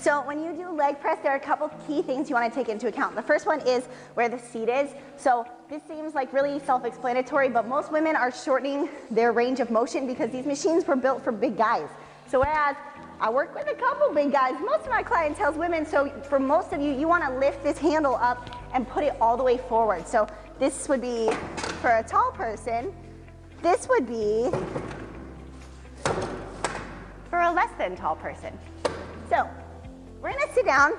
So when you do leg press, there are a couple key things you want to take into account. The first one is where the seat is. So this seems like really self-explanatory, but most women are shortening their range of motion because these machines were built for big guys. So whereas I work with a couple big guys, most of my clientele is women, so for most of you, you want to lift this handle up and put it all the way forward. So this would be for a tall person. This would be for a less than tall person. So we're gonna sit down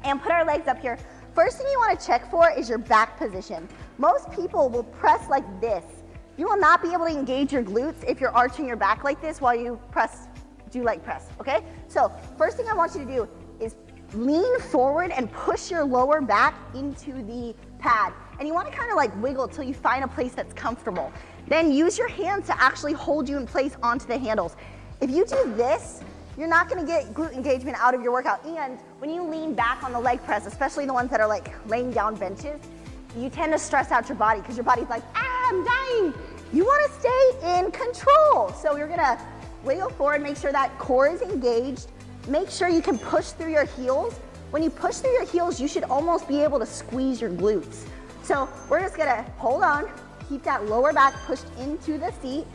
and put our legs up here. First thing you wanna check for is your back position. Most people will press like this. You will not be able to engage your glutes if you're arching your back like this while you do leg press, okay? So first thing I want you to do is lean forward and push your lower back into the pad. And you wanna kinda like wiggle till you find a place that's comfortable. Then use your hands to actually hold you in place onto the handles. If you do this, you're not gonna get glute engagement out of your workout. And when you lean back on the leg press, especially the ones that are like laying down benches, you tend to stress out your body because your body's like, I'm dying. You wanna stay in control. So you're gonna wiggle forward, make sure that core is engaged. Make sure you can push through your heels. When you push through your heels, you should almost be able to squeeze your glutes. So we're just gonna hold on, keep that lower back pushed into the seat,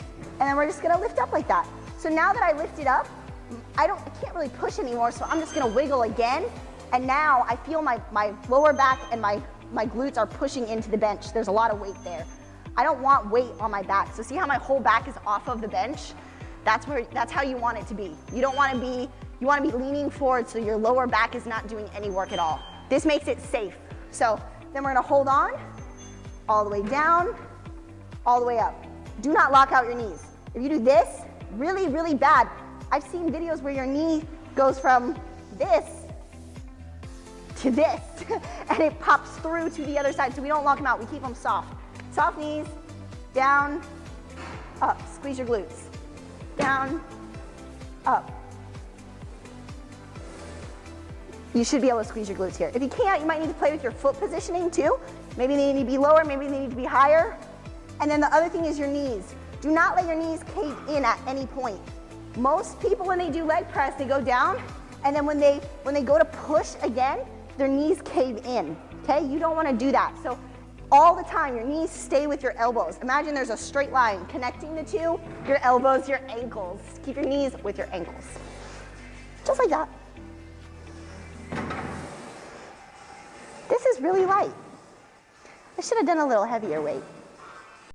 and then we're just gonna lift up like that. So now that I lifted up, I can't really push anymore, so I'm just gonna wiggle again. And now I feel my lower back and my glutes are pushing into the bench. There's a lot of weight there. I don't want weight on my back. So see how my whole back is off of the bench? That's how you want it to be. You wanna be leaning forward so your lower back is not doing any work at all. This makes it safe. So then we're gonna hold on, all the way down, all the way up. Do not lock out your knees. If you do this, really, really bad. I've seen videos where your knee goes from this to this, and it pops through to the other side, so we don't lock them out, we keep them soft. Soft knees, down, up, squeeze your glutes. Down, up. You should be able to squeeze your glutes here. If you can't, you might need to play with your foot positioning too. Maybe they need to be lower, maybe they need to be higher. And then the other thing is your knees. Do not let your knees cave in at any point. Most people, when they do leg press, they go down, and then when they go to push again, their knees cave in, okay? You don't wanna do that. So all the time, your knees stay with your elbows. Imagine there's a straight line connecting the two, your elbows, your ankles. Keep your knees with your ankles. Just like that. This is really light. I should have done a little heavier weight.